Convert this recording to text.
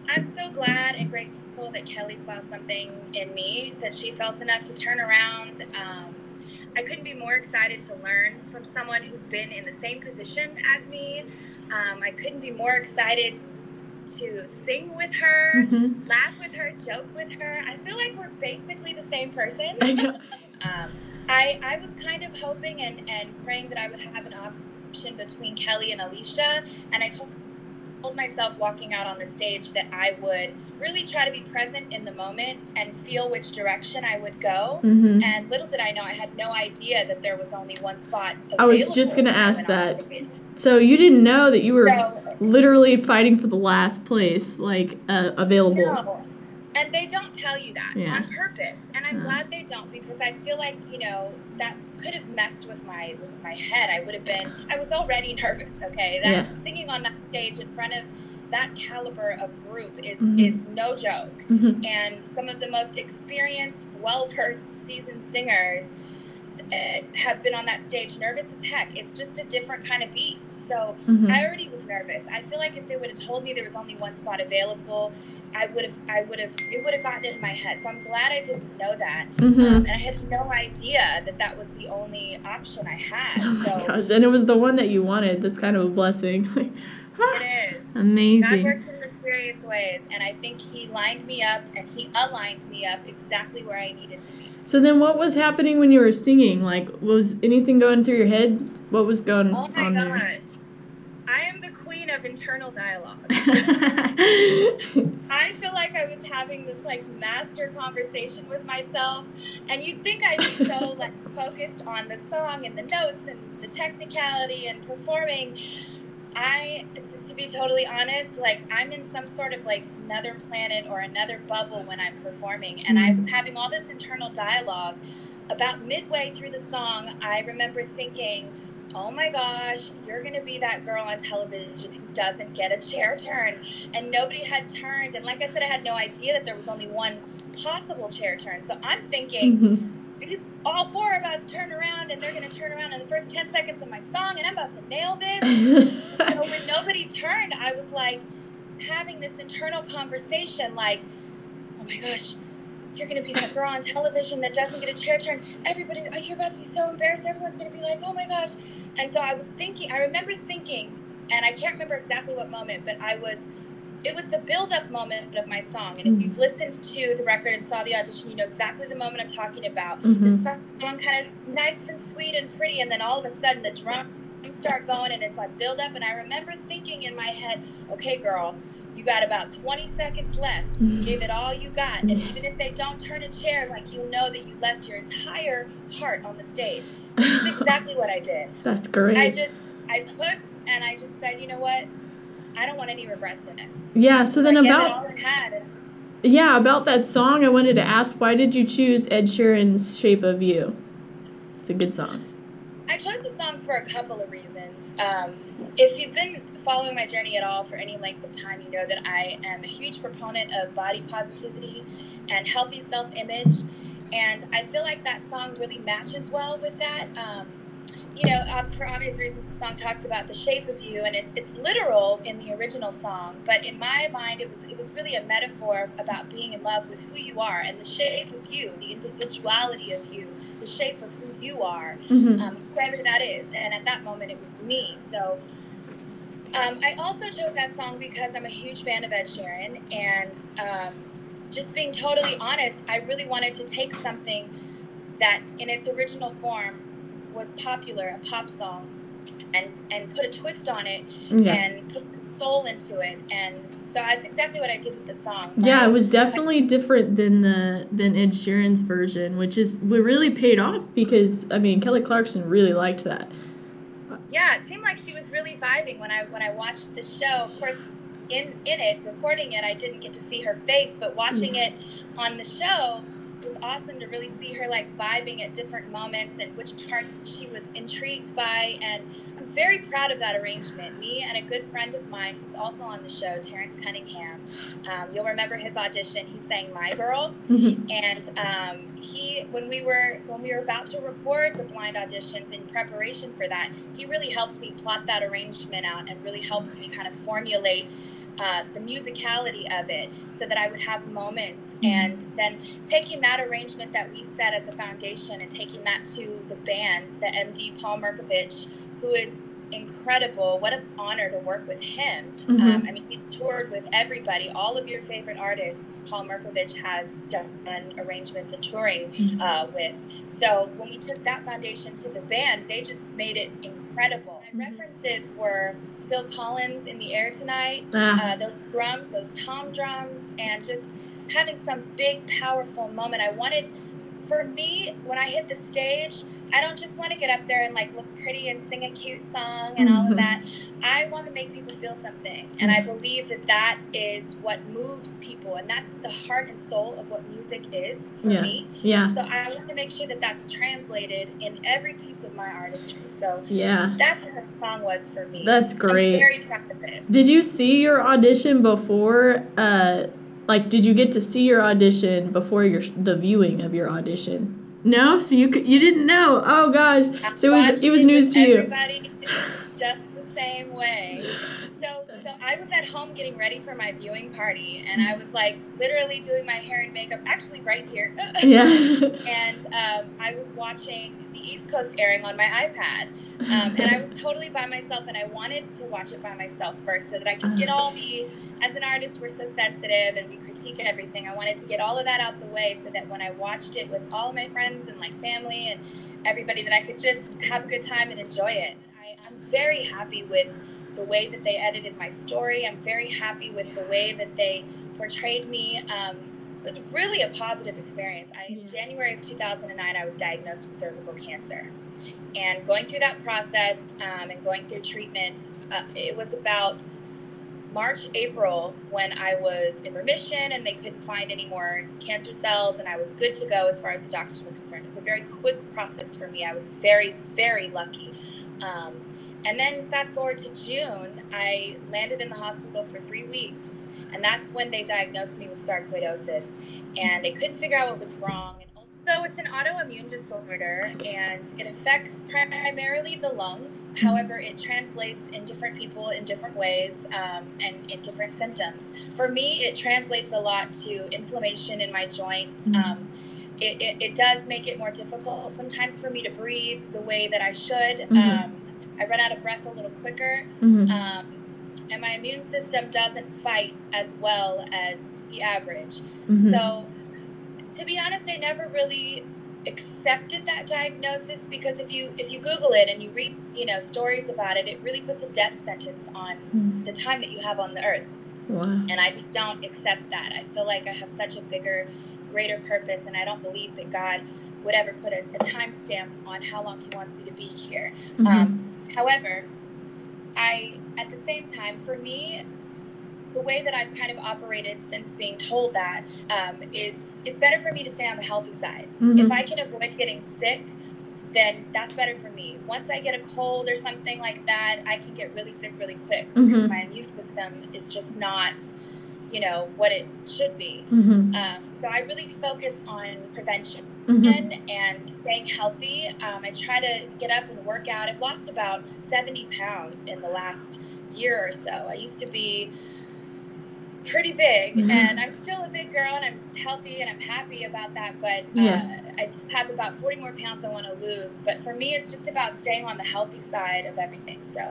I'm so glad and grateful that Kelly saw something in me, that she felt enough to turn around. I couldn't be more excited to learn from someone who's been in the same position as me. I couldn't be more excited to sing with her, laugh with her, joke with her. I feel like we're basically the same person. I know. I was kind of hoping and praying that I would have an option between Kelly and Alicia, and I told myself walking out on the stage that I would really try to be present in the moment and feel which direction I would go. And little did I know, I had no idea that there was only one spot available. I was just going to ask that. So you didn't know that you were literally fighting for the last place, like, available. No. And they don't tell you that on purpose. And I'm glad they don't, because I feel like, you know, that could have messed with my head. I was already nervous, okay? Singing on that stage in front of that caliber of group is no joke. And some of the most experienced, well-versed, seasoned singers have been on that stage nervous as heck. It's just a different kind of beast. So I already was nervous. I feel like if they would have told me there was only one spot available, it would have gotten in my head. So I'm glad I didn't know that. And I had no idea that was the only option I had. Oh my gosh, and it was the one that you wanted. That's kind of a blessing. It is. Amazing. God works in mysterious ways, and I think he lined me up and he aligned me up exactly where I needed to be. So then what was happening when you were singing? Like, was anything going through your head? What was going on there? Oh my gosh. I am the queen of internal dialogue. I feel like I was having this, like, master conversation with myself, and you'd think I'd be so, like, focused on the song and the notes and the technicality and performing. Just to be totally honest, like, I'm in some sort of, like, another planet or another bubble when I'm performing, and I was having all this internal dialogue. About midway through the song, I remember thinking, oh my gosh, you're going to be that girl on television who doesn't get a chair turn. And nobody had turned. And like I said, I had no idea that there was only one possible chair turn. So I'm thinking, all four of us turn around, and they're going to turn around in the first 10 seconds of my song, and I'm about to nail this. So when nobody turned, I was like having this internal conversation like, oh my gosh, you're going to be that girl on television that doesn't get a chair turn. You're about to be so embarrassed. Everyone's going to be like, oh my gosh. And so I remember thinking, and I can't remember exactly what moment, but it was the build-up moment of my song. And if you've listened to the record and saw the audition, you know exactly the moment I'm talking about. The song kind of nice and sweet and pretty, and then all of a sudden the drums start going, and it's like build-up. And I remember thinking in my head, okay, girl, you got about 20 seconds left. Give it all you got. And even if they don't turn a chair, like, you'll know that you left your entire heart on the stage. Which is exactly what I did. That's great. I pushed, and I just said, you know what? I don't want any regrets in this. Yeah, so then about that song, I wanted to ask, why did you choose Ed Sheeran's Shape of You? It's a good song. I chose the song for a couple of reasons. If you've been following my journey at all for any length of time, you know that I am a huge proponent of body positivity and healthy self-image, and I feel like that song really matches well with that. You know, for obvious reasons, the song talks about the shape of you, and it's literal in the original song, but in my mind, it was really a metaphor about being in love with who you are and the shape of you, the individuality of you, the shape of who you are, whoever that is. And at that moment, it was me. So I also chose that song because I'm a huge fan of Ed Sheeran, and just being totally honest, I really wanted to take something that in its original form was popular, a pop song, and put a twist on it and put soul into it. And so that's exactly what I did with the song. Yeah, it was definitely different than Ed Sheeran's version, which really paid off because, I mean, Kelly Clarkson really liked that. Yeah, it seemed like she was really vibing when I watched the show. Of course, in it, recording it, I didn't get to see her face, but watching it on the show, it was awesome to really see her, like, vibing at different moments and which parts she was intrigued by. And I'm very proud of that arrangement. Me and a good friend of mine who's also on the show, Terrence Cunningham, you'll remember his audition. He sang My Girl, and when we were about to record the blind auditions in preparation for that, he really helped me plot that arrangement out and really helped me kind of formulate the musicality of it, so that I would have moments, and then taking that arrangement that we set as a foundation and taking that to the band, the MD Paul Merkovich, who is incredible. What an honor to work with him. I mean, he's toured with everybody, all of your favorite artists. Paul Merkovich has done arrangements and touring with. So when we took that foundation to the band, they just made it incredible. My references were Phil Collins, In the Air Tonight, those drums, those tom drums, and just having some big, powerful moment. I wanted, for me, when I hit the stage, I don't just want to get up there and like look pretty and sing a cute song and all of that. I want to make people feel something, and I believe that that is what moves people, and that's the heart and soul of what music is for me. So I want to make sure that that's translated in every piece of my artistry. So that's what the song was for me. That's great. I'm very proud of it. Did you see your audition before? Like, did you get to see your audition before the viewing of your audition? No, so you didn't know. Oh gosh, so it was news to you. Everybody just the same way. So I was at home getting ready for my viewing party, and I was like literally doing my hair and makeup, actually right here. And I was watching the East Coast airing on my iPad, and I was totally by myself, and I wanted to watch it by myself first so that I could get all the. As an artist, we're so sensitive and we critique everything. I wanted to get all of that out the way so that when I watched it with all of my friends and like family and everybody, that I could just have a good time and enjoy it. I'm very happy with the way that they edited my story. I'm very happy with the way that they portrayed me. It was really a positive experience. In January of 2009, I was diagnosed with cervical cancer. And going through that process and going through treatment, it was about March, April, when I was in remission and they couldn't find any more cancer cells, and I was good to go as far as the doctors were concerned. It was a very quick process for me. I was very, very lucky. And then fast forward to June, I landed in the hospital for 3 weeks, and that's when they diagnosed me with sarcoidosis, and they couldn't figure out what was wrong. So it's an autoimmune disorder, and it affects primarily the lungs. However, it translates in different people in different ways and in different symptoms. For me, it translates a lot to inflammation in my joints. It does make it more difficult sometimes for me to breathe the way that I should. I run out of breath a little quicker, and my immune system doesn't fight as well as the average. So, to be honest, I never really accepted that diagnosis, because if you Google it and you read stories about it, it really puts a death sentence on the time that you have on the earth. And I just don't accept that. I feel like I have such a bigger, greater purpose, and I don't believe that God would ever put a time stamp on how long He wants me to be here. However, at the same time, for me, the way that I've kind of operated since being told that is it's better for me to stay on the healthy side. If I can avoid getting sick, then that's better for me. Once I get a cold or something like that, I can get really sick really quick because my immune system is just not, what it should be. So I really focus on prevention and staying healthy. I try to get up and work out. I've lost about 70 pounds in the last year or so. I used to be pretty big, and I'm still a big girl, and I'm healthy, and I'm happy about that, but I have about 40 more pounds I want to lose. But for me, it's just about staying on the healthy side of everything. So